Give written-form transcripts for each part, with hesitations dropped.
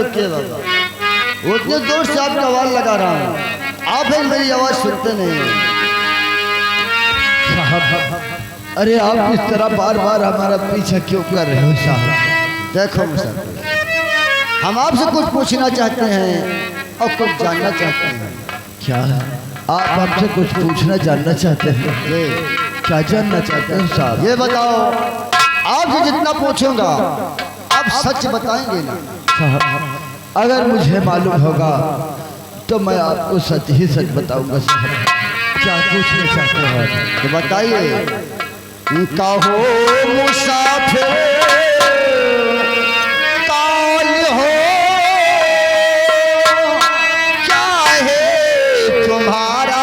रुकिए बाबा, उतने दूर से आपका आवाज लगा रहा हूँ, आप ही मेरी आवाज सुनते नहीं। अरे आप इस तरह बार बार हमारा पीछा क्यों कर रहे हो साहब? देखो मुसाफिर, हम आपसे कुछ पूछना चाहते हैं और कुछ जानना चाहते हैं। क्या आप हमसे कुछ पूछना जानना चाहते हैं? ये क्या जानना चाहते हैं साहब? ये बताओ, आपसे जितना पूछूंगा आप सच बताएंगे ना? साहब अगर मुझे मालूम होगा तो मैं आपको सच ही सच बताऊंगा साहब। क्या पूछना चाहते हैं तो बताइए। कहो मुसाफिर काल हो, क्या है तुम्हारा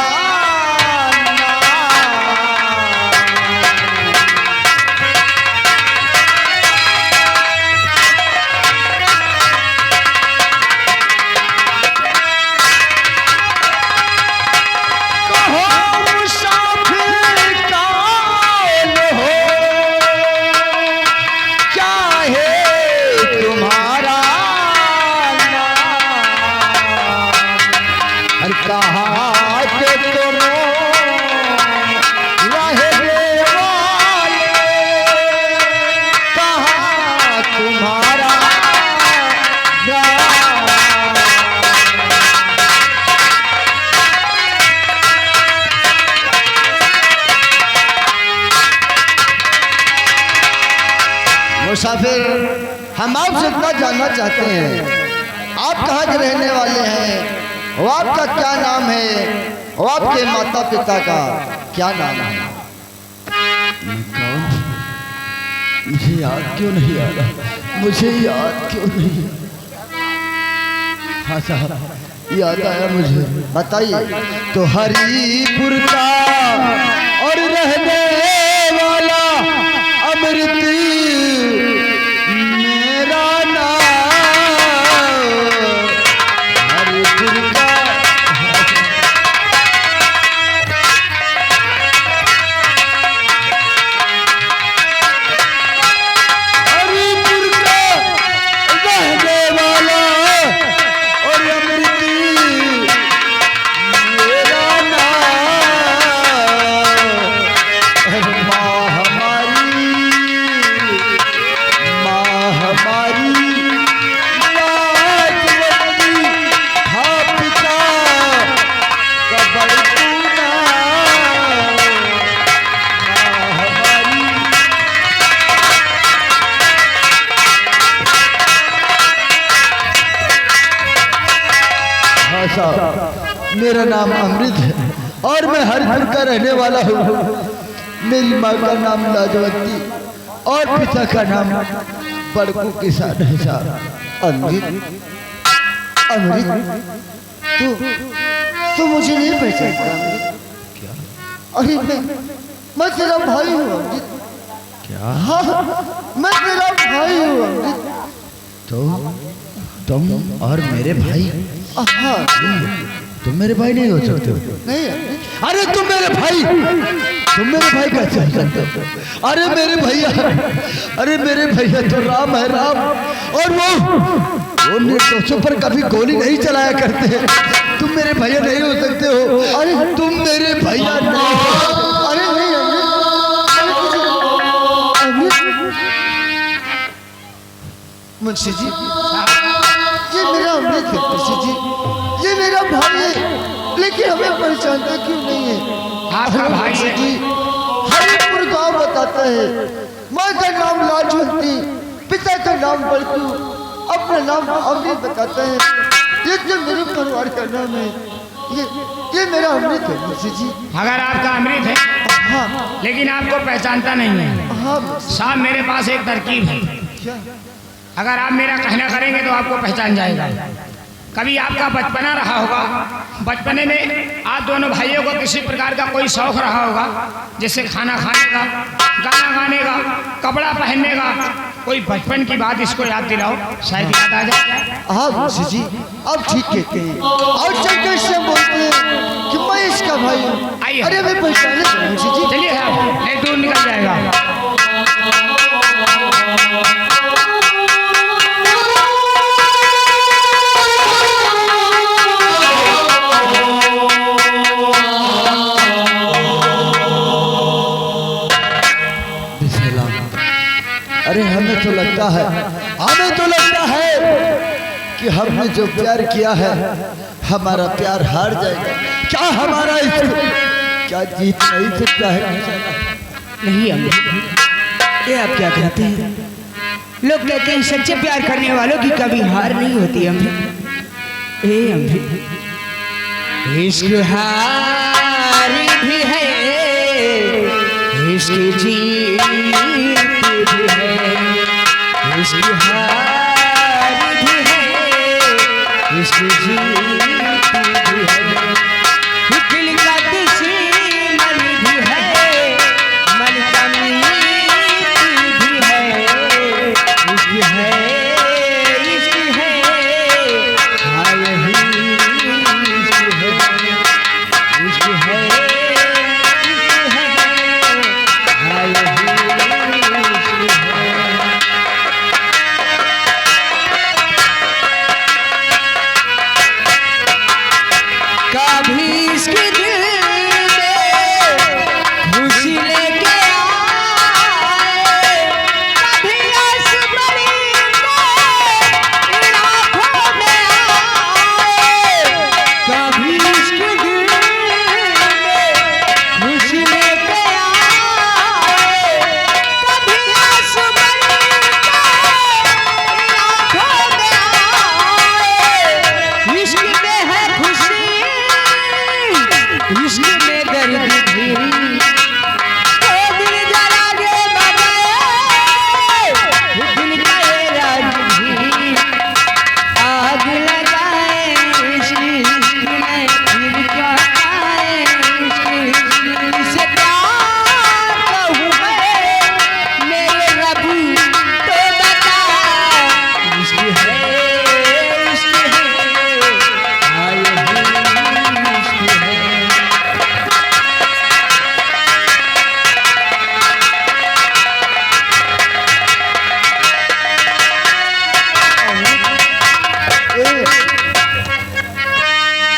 मुसाफिर, हम आपसे इतना जानना चाहते हैं, आप कहाँ के रहने वाले हैं, वो आपका क्या नाम है, वो आपके माता पिता का क्या नाम है? कौन? मुझे याद क्यों नहीं आ रहा? मुझे याद क्यों नहीं? हाँ साहब याद आया मुझे। बताइए। तो हरिपुर का और रहने वाला अमृति मेरा नाम। हरिपुर का हरिपुर का रहने वाला और अमृति मेरा नाम। मेरा नाम अमृत है और मैं हरिपुर का रहने वाला हूँ। मेरी माँ का नाम लाजवंती और पिता का नाम बड़कू किसान है साहब। अमृत, अमृत, तू मुझे नहीं पहचानता अमृत? क्या? अरे मैं तेरा भाई हूँ अमृत। क्या? हाँ, मैं तेरा भाई हूँ अमृत। तो तुम और मेरे भाई? हाँ। तुम मेरे भाई नहीं हो सकते हो। नहीं। अरे तुम मेरे भाई कैसे हो सकते हो? अरे मेरे भैया तो राम है, राम। और वो निर्दोषों पर कभी गोली नहीं चलाया करते। तुम मेरे भैया नहीं हो सकते हो। अरे तुम मेरे भैया नहीं। अरे नहीं अमृत, मुंशी जी, ये मेरा अमृत है मुंशी जी, ये मेरा भाई है, लेकिन हमें पहचानता क्यों नहीं है? आपका भाई मुंशी जी, हरिपुर गांव बताता है, माँ का नाम लाजवंती, पिता का नाम बड़कू, अपना नाम अमृत बताता है। ये जो मेरे परिवार का नाम है, ये मेरा अमृत है मुंशी जी। अगर आपका अमृत है, हाँ लेकिन आपको पहचानता नहीं है, हाँ। साहब मेरे पास एक तरकीब है। क्या? अगर आप मेरा कहना करेंगे तो आपको पहचान जाएगा। कभी आपका बचपना रहा होगा, बचपने में आप दोनों भाइयों को किसी प्रकार का कोई शौक रहा होगा, जैसे खाना खाने का, गाना गाने का, कपड़ा पहनने का। कोई बचपन की बात इसको याद दिलाओ, शायद याद आ जाए। हाँ मुंशी जी, आप ठीक कहते हैं। और चलकर से बोलते हैं कि मैं इसका भाई हूँ। आइए। अरे मैं पहचाने मुंशी जी। चलिए साहब, नहीं दूर निकल जाएगा। लगता है, हमें तो लगता है कि हमने जो प्यार किया है हमारा प्यार हार जाएगा। क्या हमारा इश्क क्या जीत नहीं सकता है? नहीं अमृत, ये आप क्या कहते हैं? लोग कहते हैं सच्चे प्यार करने वालों की कभी हार नहीं होती अमृत। ए अमृत, इश्क हार भी है, इश्क जीत भी है, इश्क हार भी है, इश्क जीत भी है, दिल का दुश्मन भी है, मन का मीत भी है, इश्क है, इश्क है, हाँ यही इश्क है, इश्क है, इश्क है, हाँ यही इश्क है। कभी इसके दिल में खुशी लेके आए, कभी आसमानी के आँखों में आए, कभी इसके दिल में खुशी लेके आए, कभी आसमानी के आँखों में आए। इश्क में है खुशी, इश्क में दर्द भी, ओ दिल जला दे बाबा, दिल का ये राज भी, आग लगाए इश्क में, फिर क्या पाए इश्क से प्यार कहूँ मैं, मेरे रब तो बता, इश्क है, इश्क है, हाँ यही इश्क है।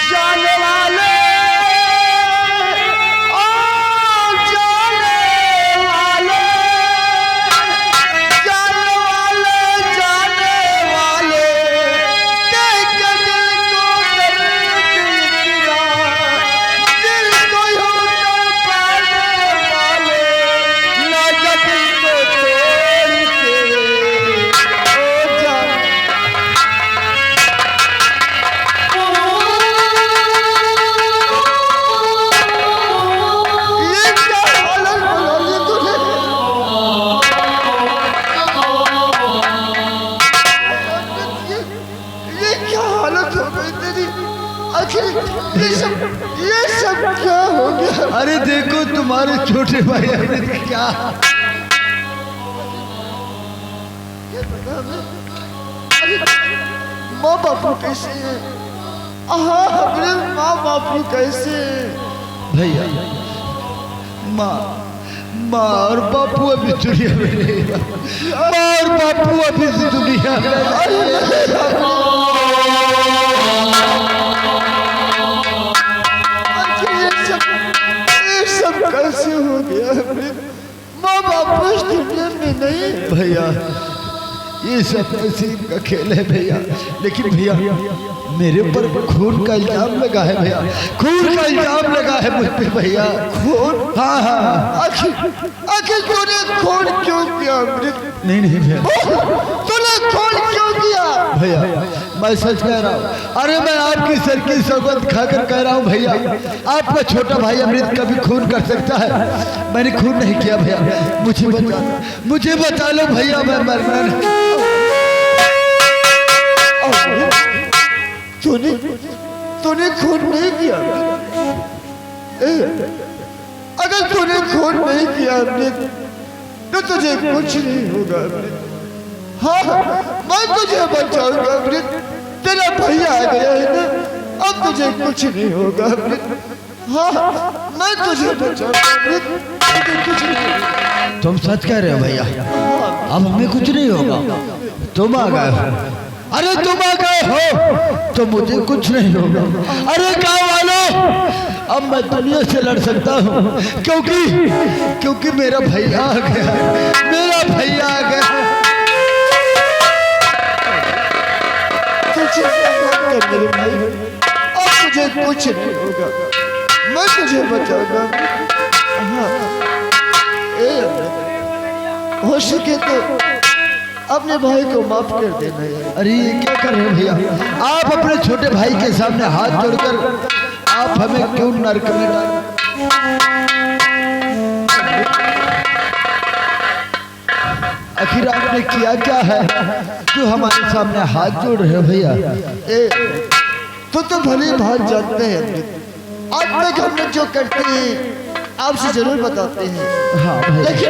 जाने वाले ओ जाने वाले, जाने वाले, जाने वाले, कह के दिल को दर्द दिला, दिल को यूं तड़पाने वाले, ना दिल को तोड़ के ओ जाने ये क्या हालत बना दी तूने? ये क्या हालत हो गई तेरी? आखिर ये सब क्या हो गया? अरे देखो तुम्हारे छोटे भाई अमृत क्या ये बता हमें। अरे माँ बापू कैसे हैं? हाँ हमारे माँ बापू कैसे हैं? भैया, माँ माँ और बापू अभी दुनिया में नहीं है। माँ और बापू अभी इस दुनिया में नहीं। आखिर ये सब कैसे हो गया? हमारे माँ बापू इस दुनिया में नहीं। भैया ये सब नसीब का खेल है भैया, लेकिन भैया मेरे ऊपर खून का इल्जाम लगा है भैया, खून का इल्जाम लगा है मुझ पे भैया। खून? हाँ हाँ। आखिर तूने खून क्यों किया अमृत? नहीं नहीं भैया, तूने खून क्यों किया? भैया मैं सच कह रहा हूँ। अरे मैं आपकी सर की सौगंध खाकर कह रहा हूँ भैया, आपका छोटा भाई अमृत कभी खून कर सकता है? मैंने खून नहीं किया भैया, मुझे बचा लो भैया, मैं मरना नहीं। तूने खून नहीं किया? अगर तूने खून नहीं किया अमृत तो तुझे कुछ नहीं होगा अमृत। हाँ मैं तुझे बचाऊंगा अमृत, तेरा भैया आ गया है ना, अब तुझे कुछ नहीं होगा अमृत। हाँ मैं तुझे बचाऊंगा अमृत, तुझे कुछ नहीं होगा। तुम सच कह रहे हो भैया? अब हमें कुछ नहीं होगा? तुम आ गए हो? अरे तुम आ गए हो तो मुझे कुछ नहीं होगा। अरे गाँव वालों, अब मैं दुनिया से लड़ सकता हूँ, क्योंकि मेरा भैया आ गया, मेरा भैया आ गया। अमृत कुछ नहीं होगा, मैं तुझे बचाऊंगा। हाँ, ए अमृत, हो सके तो अपने भाई को माफ कर देना यार। अरे ये क्या कर रहे हो भैया? आप अपने छोटे भाई के सामने हाथ जोड़कर आप हमें क्यों नरक में डाल? आखिर आपने किया क्या है जो हमारे सामने हाथ जोड़ रहे हो भैया? तो भली भात जानते हैं अमृत। आज तक हम लोग जो करते हैं आपसे जरूर बताते हैं। हाँ भैया। लेकिन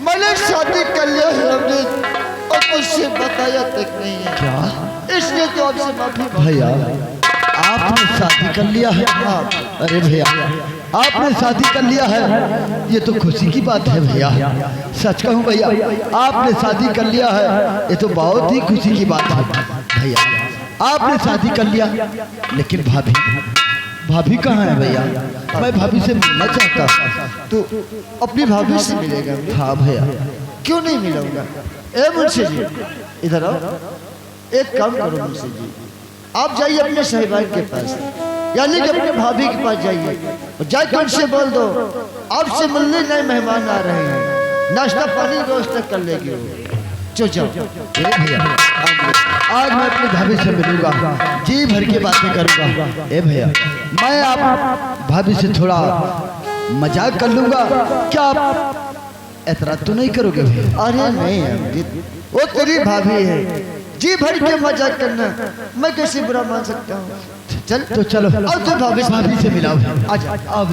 मैंने शादी कर लिया है अमृत और मुझसे बताया तक नहीं है। क्या? इसलिए तो आपसे माफी भैया आपने शादी कर लिया है? अरे भैया आपने शादी कर लिया है, ये तो खुशी की बात है भैया। सच कहूँ भैया, आपने शादी कर लिया है, ये तो बहुत ही खुशी की बात है भैया। आपने शादी कर लिया, लेकिन भाभी कहाँ है भैया? मैं भाभी से मिलना चाहता। तो अपनी भाभी से मिलेगा? हाँ भैया। क्यों नहीं मिलूंगा? ए मुंशी जी इधर आओ। एक काम करो मुंशी जी, आप जाइए अपने साहिबान के पास, यानी कि अपने भाभी के पास जाइए और जाकर उनसे बोल दो आपसे मिलने नए मेहमान आ रहे हैं, नाश्ता पानी व्यवस्था कर लेगी वो। चो जाओ। भैया आज मैं अपनी भाभी से मिलूंगा, जी भर की बातें करूंगा। ए भैया मैं आप भाभी से थोड़ा मजाक कर लूंगा, क्या आप ऐतराज तो नहीं करोगे भैया? अरे नहीं अमृत, वो तेरी भाभी है, जी भर के मजाक करना मैं कैसे बुरा मान सकता हूँ? चल तो चलो अब तो भाभी से मिलाओ। आजा आओ।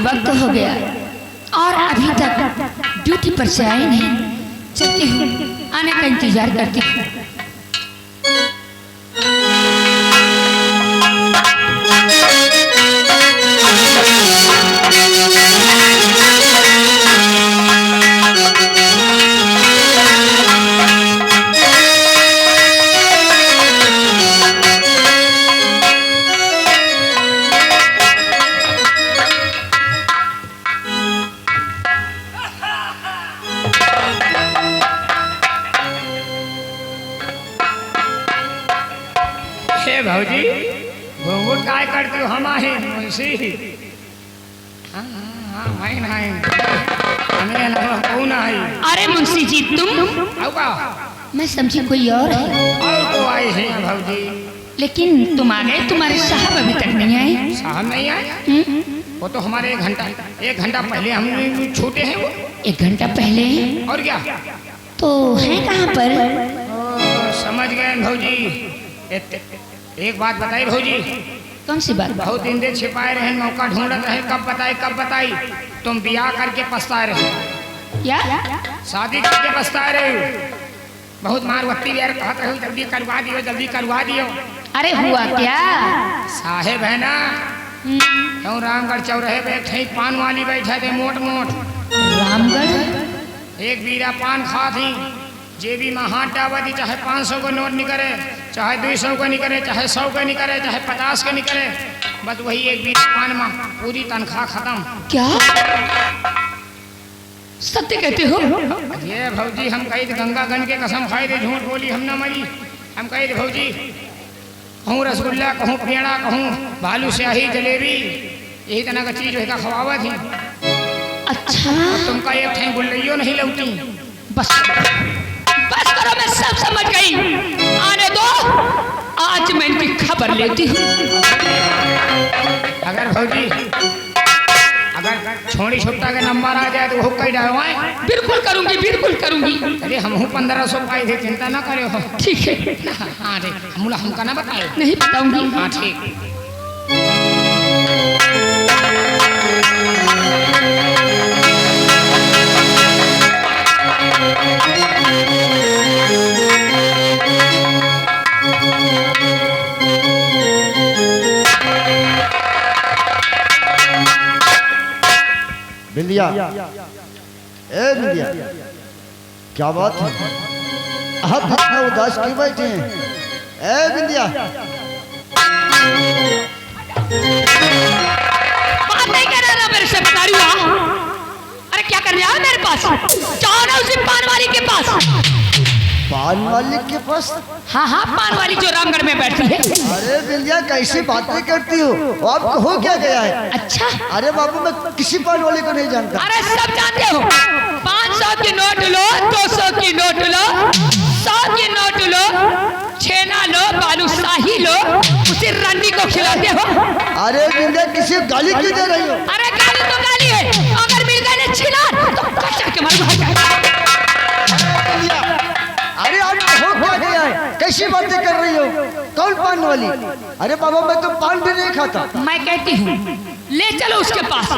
वक्त हो गया और अभी तक ड्यूटी पर से आए नहीं। चलती हूँ, आने का इंतजार करती हूँ। भाजी घूंघट काय करती हो? हम आहे मुंशी। कौन आई? अरे मुंशी जी तुम? मैं समझी कोई और है। और को आए हैं भाजी, लेकिन तुम आ गए, तुम्हारे साहब अभी तक नहीं आए। साहब नहीं आए? वो तो हमारे एक घंटा पहले हम छूटे हैं। वो 1 घंटा पहले? और क्या? तो है कहाँ पर? समझ गए भौजी। एक बात बताई भौजी। कौन सी बात? बहुत दिन से छिपाए रहे, मौका ढूंढते रहे, कब बताई। तुम ब्याह करके पछता रहे, क्या शादी करके पछता रहे, बहुत मारवत्ती यार कहते रहे जल्दी करवा दियो। अरे हुआ क्या? साहेब है ना, क्यों रामगढ़ चौराहे बैठे पान वाली बैठे थे मोट। रामगढ़? एक बीरा पान खा थी, जेबी में हाथ डाबा दी, चाहे 500 को नोट निकले, चाहे 200 को निकले, चाहे 100 को निकले, चाहे 50 के निकले, बस वही एक बीरा पान में पूरी तनख्वाह खत्म। क्या सत्य कहते हो? ये भौजी हम कही थे गंगागंज के कसम खाई थे, झूठ बोली हम न मरी। हम कही थे भौजी कहूँ रसगुल्ला, कहूँ पेड़ा, कहूँ बालू स्याही, जलेबी, यही तरह का चीज होगा खवावा थी। अच्छा तुमका एक ठे गुल्लइयो नहीं लौटी। बस करो, मैं सब समझ गई। आने दो, आज मैं इनकी खबर लेती हूँ। अगर भौजी छोड़ी छुट्टा के नंबर आ जाए तो वो कही डालवाए। बिल्कुल करूंगी। अरे हम 1500 पाई थे, चिंता ना करे हो। ठीक है। हाँ रे हमका ना बताए। नहीं बताऊंगी। हाँ ठीक। बिंदिया, ए बिंदिया, क्या बात है, आप इतना उदास क्यों बैठे हैं? ए बिंदिया, बात नहीं कर रहा मेरे से, बता रही हूँ। अरे क्या कर रहा है मेरे पास? जाओ ना उसी पान वाली के पास। पान वाली के पास? हाँ हाँ, पान वाली जो रामगढ़ में बैठती है। अरे बिंदिया, कैसी बातें करती हो? आपको हो क्या गया है? अच्छा, अरे बाबू, मैं किसी पान वाले को नहीं जानता। अरे सब जानते हो, 500 की नोट लो, 200 की नोट लो, 100 की नोट लो, छेना लो, बालूशाही लो, उसी रंडी को खिलाते हो। अरे बिंदिया, किसी गाली क्यों दे रही हो? अरे गाली तो गाली है, अगर मिल गए ना छिनार तो कचर के मारूंगा। अरे आप हो क्या गया है? कैसी बातें कर रही हो? कौन पान वाली? अरे बाबा, मैं तो पान भी नहीं खाता। मैं कहती हूँ ले चलो उसके पास,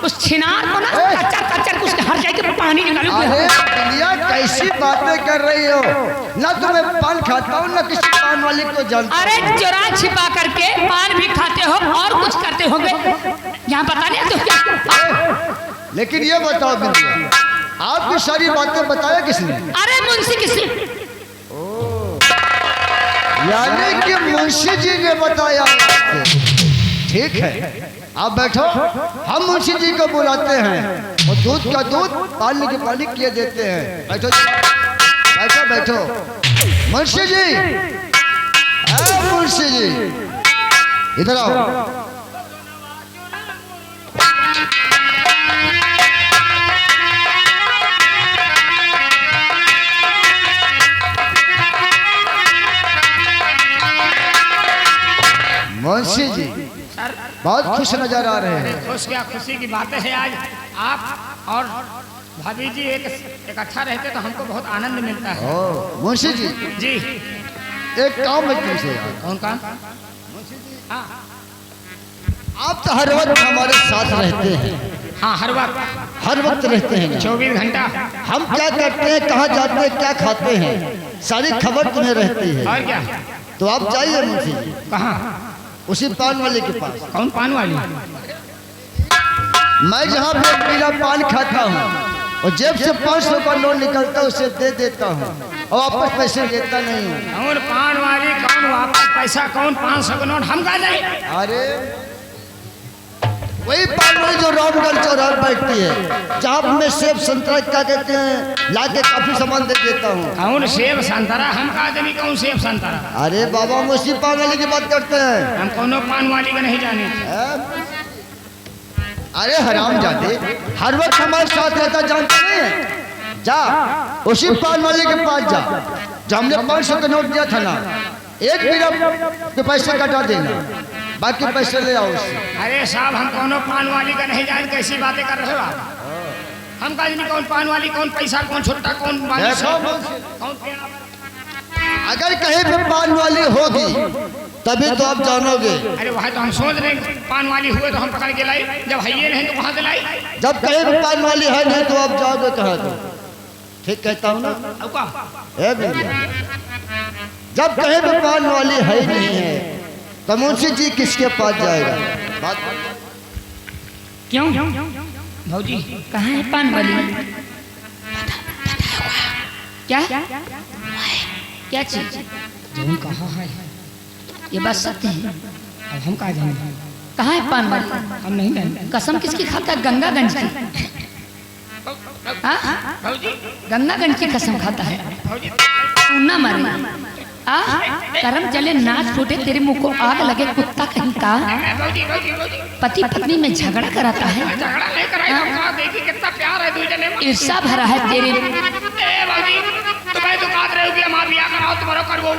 उस छिनार को ना कचर कचर उसके हर जगह पानी निकालो। अरे बिंदिया, कैसी बातें कर रही हो? ना तो मैं पान खाता हूँ, ना किसी पान वाली को जानता। अरे चुरा छिपा करके पान भी खाते हो और कुछ करते होंगे, यहाँ पता नहीं तो क्या। लेकिन ये बताओ बिंदिया, आपकी सारी बातें बताया किसने? अरे मुंशी किसी, यानी कि मुंशी जी ने बताया। ठीक है, आप बैठो, हम मुंशी जी को बुलाते हैं और दूध का दूध, पानी के पानी किए देते हैं। बैठो बैठो बैठो। मुंशी जी, मुंशी जी, इधर आओ। मुंशी जी बहुत खुश नजर आ रहे हैं। खुश क्या, खुशी की बातें हैं। आज आप और भाभी जी एक अच्छा रहते तो हमको बहुत आनंद मिलता है। ओ मुंशी जी, जी, एक काम है तुमसे। कौन काम? हाँ आप तो हर वक्त हमारे साथ रहते हैं। हाँ, हर वक्त रहते हैं। 24 घंटा। हम क्या करते हैं, कहाँ जाते हैं, क्या खाते हैं, सारी खबर तुम्हें रहती है। और क्या? तो आप जाइए मुंशी जी, कहाँ? उसी पान वाले के पास। कौन पान वाली? मैं जहाँ पे पीला पान खाता हूँ और जेब से 500 का नोट निकलता है, उसे दे देता हूँ और वापस पैसे लेता नहीं हूँ। कौन पान वाली, कौन वापस पैसा, कौन 500 का नोट? हम कहा जाए? अरे वही पान वाली जो रामगढ़ चौराहे बैठती है, जहाँ में सेब संतरा क्या कहते हैं, लाके काफी सामान दे देता हूँ। कौन सेब संतरा? हम कहा जाए कौन सेब संतरा? अरे बाबा, हम उसी पान वाले की बात करते हैं। हम कोनो पान वाली का नहीं जाने। अरे हराम जाते, हर वक्त हमारे साथ रहता, जानते नहीं है? जा उसी पान वाले के पास जा, जब हमने 500 का नोट दिया था ना, एक मिनट के पैसे कटा देना, बाकी पैसे ले आओ उससे। अरे साहब, हम कोनो पान वाली का नहीं जाने, कैसी बातें कर रहे हो आप? हम कहा नहीं कौन पान वाली, कौन पैसा, कौन छोटा, कौन वाली, कौन पेड़ा? अगर कहीं पे पान वाली होगी तभी तो आप जानोगे। अरे वह तो हम सोच रहे पान वाली हुए तो हम पकड़ के लाई, जब है ये नहीं तो कहाँ से लाई? जब कहीं पे पान वाली है नहीं तो आप जाओगे कहाँ? तो ठीक कहता हूँ ना? अब का? ए भैया, जब कहीं पे पान वाली है नहीं है तो मुंशी जी किसके पास जाएगा? बात क्यों भौजी कहाँ है पान वाली? क्या क्या चीज? जौन कहाँ है ये बात सत्य है। अब हम कहा जाएंगे? कहाँ है पान वाली? हम नहीं जानते। कसम किसकी खाता है? गंगागंज की। हाँ? भौजी, गंगागंज की कसम खाता है। भौजी, तू ना मरे। करम चले, नाच फूटे, तेरे मुंह को आग लगे, कुत्ता कहीं का। भौजी, भौजी, भौजी, पति पत्नी में झगड़ा कराता है, झगड़ा नहीं कराई तो कहा, देखी कितना प्यार है दूसरे में। ईर्षा भरा है तेरे। ए भौजी, तुम्हें तो काट रहे हो कि हम आप बिया कराओ, तुम्हारा करवो।